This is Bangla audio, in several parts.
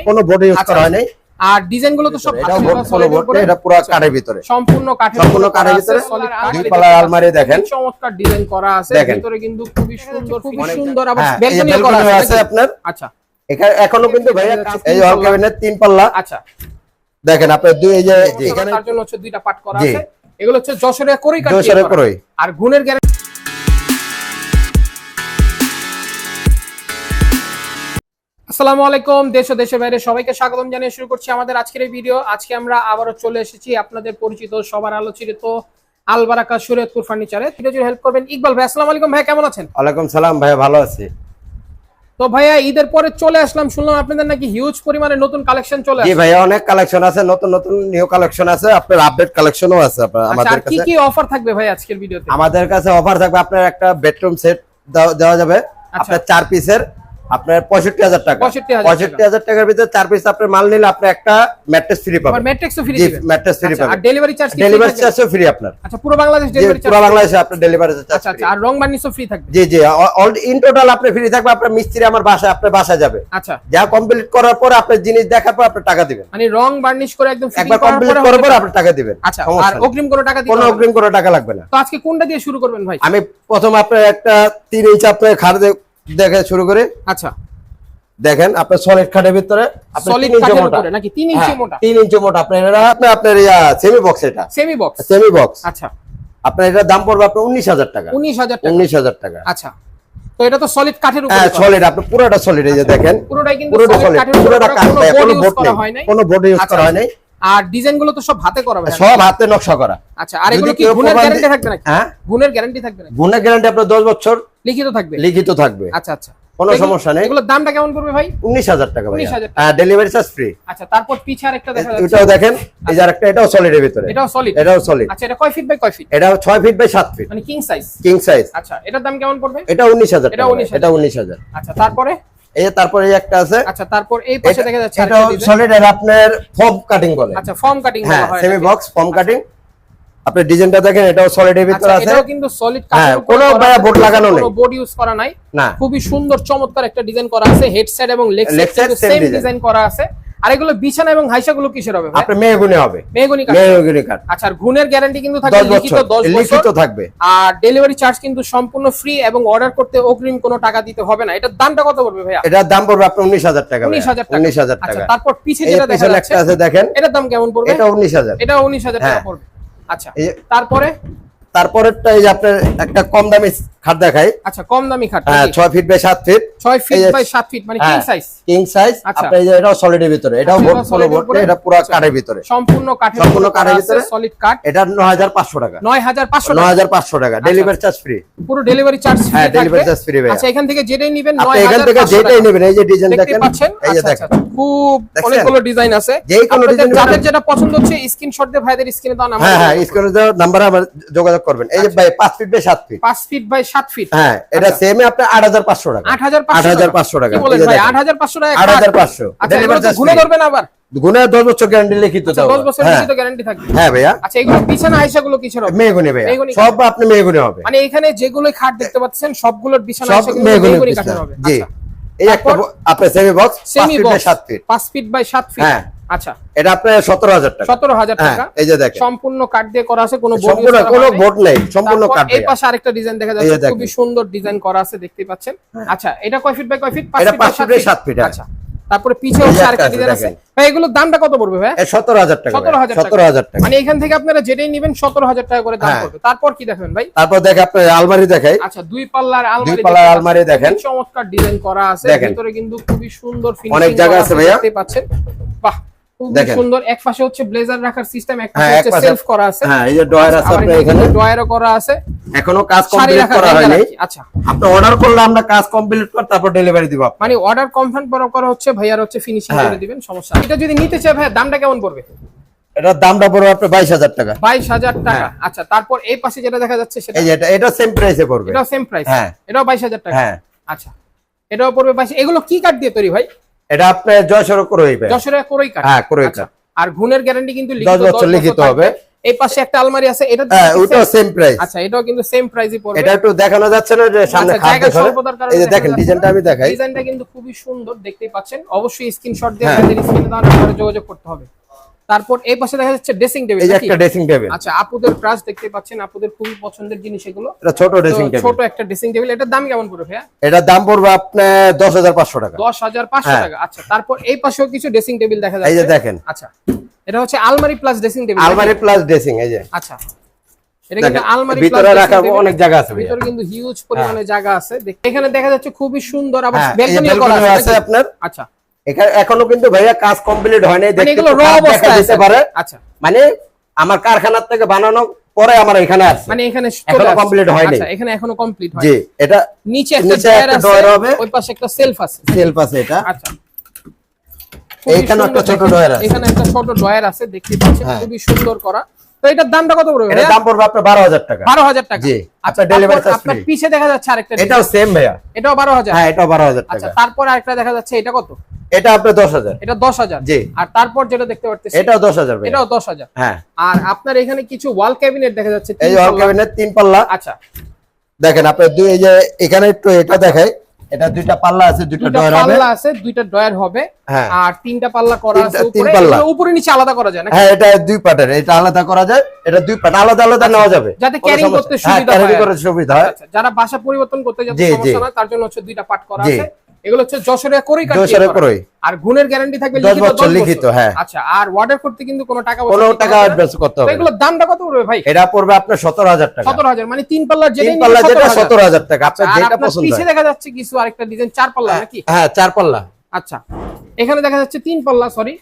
কোনো বোর্ড ইউজ করা হয় নাই। আর ডিজাইন গুলো তো সব এটা পুরো কাঠের ভিতরে, সম্পূর্ণ কাঠের ভিতরে। দুই পাল্লার আলমারি দেখেন, চমৎকার ডিজাইন করা আছে, ভিতরে কিন্তু খুবই সুন্দর আবার ব্যালকনি করা আছে আপনার। আচ্ছা, এখানে এখনো কিন্তু ভাইয়া এই হল ক্যাবিনেট 3 পাল্লা। আচ্ছা দেখেন আপনার দুই এই যে এখানে তার জন্য হচ্ছে দুইটা পার্ট করা আছে। এগুলো হচ্ছে যশোরে কোরই কাঠ, যশোরে কোরই। আর গুণের গ্যারান্টি। আসসালামু আলাইকুম, দেশ ও দেশের বাইরে সবাইকে স্বাগতম জানিয়ে শুরু করছি আমাদের আজকের এই ভিডিও। আজকে আমরা আবারও চলে এসেছি আপনাদের পরিচিত সবার আলোচিত আলবারাকা শরীয়তপুর ফার্নিচারে। ভিডিও হেল্প করবেন ইকবাল ভাই। আসসালামু আলাইকুম ভাই, কেমন আছেন? ওয়ালাইকুম সালাম ভাই, ভালো আছি। তো ভাইয়া ঈদের পরে চলে আসলাম, শুনলাম আপনাদের নাকি হিউজ পরিমাণে নতুন কালেকশন চলে আসছে। জি ভাইয়া, অনেক কালেকশন আছে, নতুন নতুন নিউ কালেকশন আছে, আপনার আপডেট কালেকশনও আছে আমাদের কাছে। কি কি অফার থাকবে ভাই আজকের ভিডিওতে? আমাদের কাছে অফার থাকবে, আপনার একটা বেডরুম সেট দেওয়া যাবে আপনার 4 পিসের, আপনার 65,000 টাকা। 65,000 টাকার ভিতরে 4 পিস আপনার মাল নিলে আপনি একটা ম্যাট্রেস ফ্রি পাবেন। ম্যাট্রেসও ফ্রি দিবেন? ম্যাট্রেস ফ্রি পাবেন। আর ডেলিভারি চার্জ? ডেলিভারি চার্জও ফ্রি আপনার। আচ্ছা, পুরো বাংলাদেশ ডেলিভারি চার্জ? পুরো বাংলাদেশে আপনার ডেলিভারি চার্জ। আচ্ছা আচ্ছা, আর রং বার্নিশও ফ্রি থাকবে? জি জি, অল ইন টোটাল আপনি ফ্রি থাকবে। আপনার মিস্ত্রি আমার বাসায়, আপনার বাসায় যাবে। আচ্ছা, যা কমপ্লিট করার পর আপনার জিনিস দেখার পর আপনি টাকা দিবেন। মানে রং বার্নিশ করে একদম একবার কমপ্লিট করার পর আপনি টাকা দিবেন। আচ্ছা, আর অগ্রিম কোনো টাকা দিতে? কোনো অগ্রিম কোনো টাকা লাগবে না। তো আজকে কোনটা দিয়ে শুরু করবেন ভাই? আমি প্রথম আপনার একটা 3 ইঞ্চি আপনার খাট দেখে শুরু করি। আচ্ছা, দেখেন আপনার সলিড খাটের ভিতরে আপনার 3 ইঞ্চি মোটা নাকি 3 ইঞ্চি মোটা? 3 ইঞ্চি মোটা আপনার আপনার সেমি বক্স। এটা সেমি বক্স। আচ্ছা, আপনার এটার দাম পড়বে আপনার 19,000 টাকা। 19,000 টাকা। আচ্ছা, তো এটা তো সলিড কাঠের উপরে? হ্যাঁ, সলিড। আপনি পুরোটা সলিড। এই যে দেখেন পুরোটাই কিন্তু সলিড, পুরোটা কাঠ, কোনো বোর্ড নেই, কোনো বোর্ড ইউজ করা হয় নাই। আর ডিজাইন গুলো তো সব হাতে করা ভাই? সব হাতে নকশা করা। আচ্ছা, আর এগুলো কি গুণের গ্যারান্টি থাকবে নাকি? হ্যাঁ, গুণের গ্যারান্টি থাকবে নাকি? গুণের গ্যারান্টি আপনার 10 বছর লিখিত থাকবে? লিখিত থাকবে। আচ্ছা আচ্ছা, কোনো সমস্যা নেই। এগুলোর দামটা কেমন পড়বে ভাই? 19,000 টাকা ভাই। 19,000 হ্যাঁ, ডেলিভারি চার্জ ফ্রি। আচ্ছা, তারপর পিছে আরেকটা দেখা যাচ্ছে, এটাও দেখেন। এই যে আরেকটা, এটাও সলিডের ভিতরে। এটাও সলিড? এটাও সলিড। আচ্ছা, এটা কয় ফিট বাই কয় ফিট? এটা 6 ফিট বাই 7 ফিট, মানে কিং সাইজ। King size. আচ্ছা, এটার দাম কেমন পড়বে? এটা 19,000 টাকা। এটা 19,000। আচ্ছা, তারপরে এই যে তারপরে এই একটা আছে। আচ্ছা, তারপর এই পাশে দেখা যাচ্ছে এটা সলিড। এর আপনার ফর্ম কাটিং বলে। আচ্ছা, ফর্ম কাটিং বলা হয়। Semi box form cutting. আপনি ডিজাইনটা দেখেন, এটাও সলিডের ভিতরে আছে। এটাও কিন্তু সলিড কাঠের উপর, কোনো বোর্ড লাগানো নেই, কোনো বোর্ড ইউজ করা নাই। খুবই সুন্দর চমৎকার একটা ডিজাইন করা আছে। হেড সাইড এবং লেগ সাইড সেম ডিজাইন করা আছে। আর এগুলো বিছানা এবং হাইসা গুলো কিসের হবে ভাই? আপনার মেহগনি হবে। মেহগনি কাঠ। মেহগনি কাঠ। আচ্ছা, আর গুণের গ্যারান্টি কিন্তু থাকবে লিখিত 10 বছর। লিখিত থাকবে। আর ডেলিভারি চার্জ কিন্তু সম্পূর্ণ ফ্রি এবং অর্ডার করতে অগ্রিম কোনো টাকা দিতে হবে না। এটার দামটা কত পড়বে ভাইয়া? এটার দাম পড়বে আপনার 19,000 টাকা। 19,000 টাকা। আচ্ছা, তারপর পিছে যেটা দেখা যাচ্ছে আছে দেখেন, এটার দাম কেমন পড়বে? এটা 19,000। এটা 19,000 টাকা পড়বে। আচ্ছা, তারপরেরটা এই যে আপনার একটা কম দামি খাট দেখাই। আচ্ছা, কম দামি খাট। হ্যাঁ, 6 feet by 7 feet. 6 feet by 7 feet, মানে কিং সাইজ। King size. আপনি এই যে এটাও সলিডের ভিতরে। এটাও বোর্ড, কোনো বোর্ড নেই, এটা পুরো কাঠের ভিতরে, সম্পূর্ণ কাঠের ভিতরে সলিড কাঠ। এটা 9,500 টাকা। 9,500 টাকা। Delivery charge free. পুরো ডেলিভারি চার্জ ফ্রি। হ্যাঁ, ডেলিভারি চার্জ ফ্রি ভাই। আচ্ছা, এখান থেকে যেটাই নেবেন 9,500। এখান থেকে যেটাই নেবেন, এই যে ডিজাইন দেখেন, এই যে দেখেন, খুব অনেকগুলো ডিজাইন আছে। যাদের যেটা পছন্দ হচ্ছে স্ক্রিনশট দিয়ে ভাইদের স্ক্রিনে দাও নাম্বার। হ্যাঁ, স্ক্রিনে দাও নাম্বারে আমার যোগাযোগ করবেন। এই যে ভাই 5 feet by 7 feet. 5 feet by 7 feet. হ্যাঁ, এটা সেমে আপনি 8,500 টাকা। 8,500 টাকা। কি বলেন ভাই? 8,500 টাকা। 8,500। ডেলিভারি চার্জ গুণে ধরবেন আবার? গুণে 10 বছর গ্যারান্টি লিখিত দাও। 10 বছর লিখিত গ্যারান্টি থাকবে। হ্যাঁ ভাইয়া। আচ্ছা, এগুলো বিছানা হাইসা গুলো কিসের হবে? মেহগনি ভাইয়া। সব আপনি মেহগনি হবে। মানে এখানে যেগুলো খাট দেখতে পাচ্ছেন সবগুলোর বিছানা হাইসা গুলো মেহগনি কাঠের হবে। জি, এই একটা আপনার semi box 5 feet by 7 feet. 5 feet by 7 feet. হ্যাঁ। আচ্ছা, এটা আপনার 17,000 টাকা। 17,000 টাকা। এই যে দেখেন, সম্পূর্ণ কাঠ দিয়ে করা আছে, কোনো বোর্ড নেই, সম্পূর্ণ কাঠ। এই পাশে আরেকটা ডিজাইন দেখা যাচ্ছে, খুবই সুন্দর ডিজাইন করা আছে, দেখতেই পাচ্ছেন। আচ্ছা, এটা কয় ফিট বাই কয় ফিট? 5 feet by 7 feet. আচ্ছা, তারপরে পিছে হচ্ছে আরেকটা ডিজাইন আছে ভাই। এগুলোর দামটা কত পড়বে ভাই? 17,000 টাকা। 17,000 টাকা। মানে এখান থেকে আপনারা যেটাই নেবেন 17,000 টাকা করে দাম পড়বে। তারপর কি দেখবেন ভাই? তারপর দেখে আপনি আলমারি দেখাই। আচ্ছা, দুই পাল্লার আলমারি দেখেন, চমৎকার ডিজাইন করা আছে, ভিতরে কিন্তু খুবই সুন্দর ফিনিশিং অনেক জায়গা আছে ভাইয়া, দেখতে পাচ্ছেন। বাহ, খুব সুন্দর। এক পাশে হচ্ছে ব্লেজার রাখার সিস্টেম, এক পাশে হচ্ছে সেলফ করা আছে। হ্যাঁ, এই যে ড্রয়ার আছে আপনার এখানে, ড্রয়ারও করা আছে। এখনো কাজ কমপ্লিট করা হয়নি। আচ্ছা, আপনি অর্ডার করলে আমরা কাজ কমপ্লিট করে তারপর ডেলিভারি দিব। মানে অর্ডার কনফার্ম করা হচ্ছে, ভাইয়ার হচ্ছে ফিনিশিং করে দিবেন, সমস্যা। এটা যদি নিতে চাই ভাই, দামটা কেমন পড়বে? এটার দামটা পড়বে আপনার 22,000 টাকা। 22,000 টাকা। আচ্ছা, তারপর এই পাশে যেটা দেখা যাচ্ছে সেটা, এই যে এটা সেম প্রাইসে পড়বে। এটাও সেম প্রাইস। হ্যাঁ, এটাও 22,000 টাকা। হ্যাঁ। আচ্ছা, এটাও পড়বে 22। এগুলো কি কাঠ দিয়ে তৈরি ভাই? এটা আপনার যশোরে কোরই ভাই। যশোরে কোরই কাঠ। হ্যাঁ, কোরই কাঠ। আর গুণের গ্যারান্টি কিন্তু 10 বছর লিখিত হবে। এই পাশে একটা আলমারি আছে, এটা হ্যাঁ ওটাও সেম প্রাইস। আচ্ছা, এটাও কিন্তু সেম প্রাইসই পড়বে। এটা একটু দেখানো যাচ্ছে না যে সামনে আচ্ছা, খাট জায়গা দেখো। স্বল্পতার কারণে এই যে দেখেন ডিজাইনটা আমি দেখাই। ডিজাইনটা কিন্তু খুবই সুন্দর, দেখতেই পাচ্ছেন। অবশ্যই স্ক্রিনশট দিয়ে হ্যাঁ। আমাদের স্ক্রিনে দেওয়া নাম্বারে যোগাযোগ করতে হবে। তারপর এই পাশে দেখা যাচ্ছে ড্রেসিং টেবিল। এই যে একটা ড্রেসিং টেবিল। আচ্ছা, আপুদের ক্রাশ দেখতে পাচ্ছেন, আপুদের খুবই পছন্দের জিনিস এগুলো। এটা ছোট ড্রেসিং টেবিল। ছোট একটা ড্রেসিং টেবিল, এটার দাম কেমন পড়বে ভাইয়া? এটার দাম পড়বে আপনার 10,500 টাকা। 10,500 টাকা। আচ্ছা, তারপর এই পাশেও কিছু ড্রেসিং টেবিল দেখা যাচ্ছে। এই যে দেখেন। আচ্ছা, এটা হচ্ছে আলমারি প্লাস ড্রেসিং টেবিল। আলমারি প্লাস ড্রেসিং এই যে। আচ্ছা, এটা কিন্তু আলমারি ভিতরে রাখার অনেক জায়গা আছে। ভিতরে কিন্তু হিউজ পরিমাণে জায়গা আছে। এখানে দেখা যাচ্ছে খুবই সুন্দর, আবার হ্যাঁ, ব্যালকনি করা আছে আপনার। আচ্ছা, এখানে এখনো কিন্তু ভাইয়া কাজ কমপ্লিট হয় নাই, দেখতে এগুলো র অবস্থায় দিতে পারে। আচ্ছা, মানে আমার কারখানা থেকে বানানো পরে আমার এখানে আছে, মানে এখানে এখনো কমপ্লিট হয়নি। আচ্ছা, এখানে এখনো কমপ্লিট হয়নি। জি, এটা নিচে একটা ডয়ার আছে, ওই পাশে একটা সেলফ আছে, সেলফ আছে এটা। আচ্ছা, এইখানে একটা ছোট ডয়ার আছে, এখানে একটা ছোট ডয়ার আছে, দেখতে পাচ্ছেন, খুবই সুন্দর করা। তো এটার দামটা কত পড়বে? এটার দাম পড়বে আপনার 12,000 টাকা। 12,000 টাকা। জি, আচ্ছা, ডেলিভারি চার্জ আপনার ফ্রি। পিছে দেখা যাচ্ছে আরেকটা, এটাও সেম ভাইয়া, এটাও 12,000। হ্যাঁ এটাও 12,000 আচ্ছা, টাকা। তারপর আরেকটা দেখা যাচ্ছে, এটা কত? এটা আপনার 10,000। এটা 10,000। জি। আর তারপর যেটা দেখতে পাচ্ছেন, এটাও 10,000 ভাইয়া। এটাও 10,000। হ্যাঁ। আর আপনার এখানে কিছু ওয়াল ক্যাবিনেট দেখা যাচ্ছে, এই যে ওয়াল ক্যাবিনেট 3 পাল্লা। আচ্ছা, দেখেন আপনার দুই, এই যে এখানে একটু এটা দেখাই, এটা দুইটা পাল্লা আছে, দুইটা ডয়ার হবে। পাল্লা আছে, দুইটা ডয়ার হবে। হ্যাঁ। আর তিনটা পাল্লা করা আছে তিন উপরে, পাল্লা। এগুলো উপরে নিচে আলাদা করা যায় না? হ্যাঁ, এটা দুই পার্টের, এটা আলাদা করা যায়, এটা দুই পার্ট আলাদা আলাদা নেওয়া যাবে, যাতে কোনো ক্যারিং সমস্যা- করতে হ্যাঁ, সুবিধা ক্যারি হয়। করতে সুবিধা হয়। আচ্ছা, যারা বাসা পরিবর্তন করতে যাতে জি, সমস্যা জি। না, তার জন্য হচ্ছে দুইটা পার্ট করা জি। আছে। এগুলো হচ্ছে যশোরের কোরই কাঠ দিয়ে যশোরের করা। কোরই। আর গুণের গ্যারান্টি থাকবে 10 লিখিত, বছর 10 লিখিত, বছর। হ্যাঁ। আচ্ছা, আর অর্ডার করতে কিন্তু কোনো টাকা কোনো পয়সা টাকা দিতে হবে না। অ্যাডভান্স করতে তো হবে না। এগুলোর দামটা কত পড়বে ভাই? এটা পড়বে আপনার 17,000 টাকা। 17,000, মানে তিন পাল্লার যেটা 3 পাল্লা যেটা 17,000 টাকা, আচ্ছা, আপনার আর যেটা আপনার পছন্দ পিছে হয়। দেখা যাচ্ছে কিছু আরেকটা ডিজাইন, চার পাল্লা নাকি? হ্যাঁ 4 পাল্লা। আচ্ছা, এখানে দেখা যাচ্ছে তিন পাল্লা, সরি।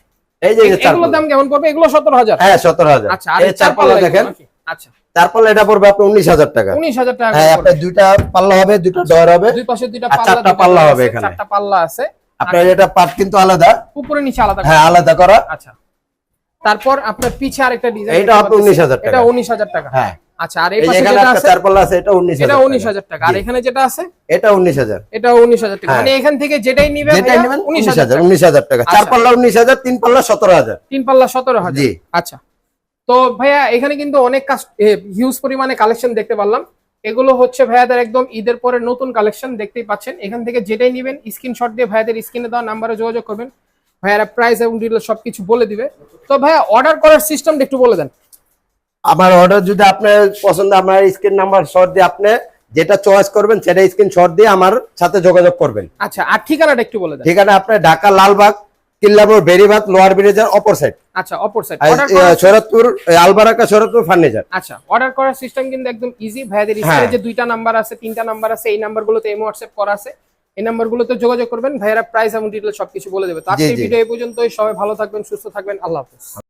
এই যে 4 এগুলোর দাম কেমন পড়বে? এগুলো 17,000। হ্যাঁ 17,000। আচ্ছা, আর এই 4 পাল্লা দেখেন। আচ্ছা, 4 পাল্লা এটা পড়বে আপনার 19,000 টাকা। 19,000 টাকা হ্যাঁ, করে আপনার পড়বে। দুইটা পাল্লা হবে, দুটো ডয়ার হবে, দুই পাশে দুইটা আর পাল্লা, চারটা দুইটা পাল্লা ডয়ার হবে আছে, এখানে। চারটা পাল্লা আছে। আপনার এটা পার্ট কিন্তু আলাদা, উপরে নিচে আলাদা হ্যাঁ করা। আলাদা করা। আচ্ছা, তারপর আপনার পিছে আরেকটা ডিজাইন, এটা আপনার 19,000 টাকা। এটা 19,000 টাকা। হ্যাঁ। আচ্ছা, আর এই এই যে পাশে এখানে যেটা একটা আছে, 4 পাল্লা আছে, এটা 19,000 এটা টাকা। 19,000 টাকা। আর জি। এখানে যেটা আছে, এটা 19,000। এটা 19,000 টাকা। হ্যাঁ। মানে এখান থেকে যেটাই নিবে যেটাই নেবেন 19,000, টাকা। 19,000 টাকা। 4 আচ্ছা। পাল্লা 19,000, 3 পাল্লা 17,000। তিন পাল্লা 17,000। জি। আচ্ছা, তো ভাইয়া এখানে কিন্তু অনেক হিউজ পরিমাণে কালেকশন দেখতে পারলাম। এগুলো হচ্ছে ভাইয়াদের একদম ঈদের পরে নতুন কালেকশন, দেখতেই পাচ্ছেন। এখান থেকে যেটাই নেবেন স্ক্রিনশট দিয়ে ভাইয়াদের স্ক্রিনে দেওয়া নাম্বারে যোগাযোগ করবেন, ভাইয়ারা প্রাইস এবং ডিটেইলস সবকিছু বলে দিবে। তো ভাইয়া অর্ডার করার সিস্টেমটা একটু বলে দেন। আমার অর্ডার যদি আপনার পছন্দ, আমার স্ক্রিন নাম্বার শর্ট দিয়ে আপনি যেটা চয়েস করবেন সেটা স্ক্রিন শর্ট দিয়ে আমার সাথে যোগাযোগ করবেন। আচ্ছা, আর ঠিকানাটা একটু বলে দেন। ঠিকানা আপনার ঢাকা লালবাগ, কিল্লাপুর, বেরিবাদ, লোয়ার ব্রিজের অপর সাইড। আচ্ছা, অপর সাইড। শরৎপুর, আলবারাকা, শরৎপুর ফার্নিচার। আচ্ছা, অর্ডার করার সিস্টেম কিন্তু একদম ইজি। ভাইয়াদের স্ক্রিনে যে দুইটা নাম্বার আছে, তিনটা নাম্বার আছে, এই নাম্বারগুলোতে এমও হোয়াটসঅ্যাপ করা আছে, এই নাম্বারগুলোতে যোগাযোগ করবেন, ভাইয়ারা প্রাইস এবং ডিটেইলস সবকিছু বলে দেবে। তো আজকের জি। ভিডিও এই পর্যন্তই। সবাই ভালো থাকবেন, সুস্থ থাকবেন, আল্লাহ হাফেজ।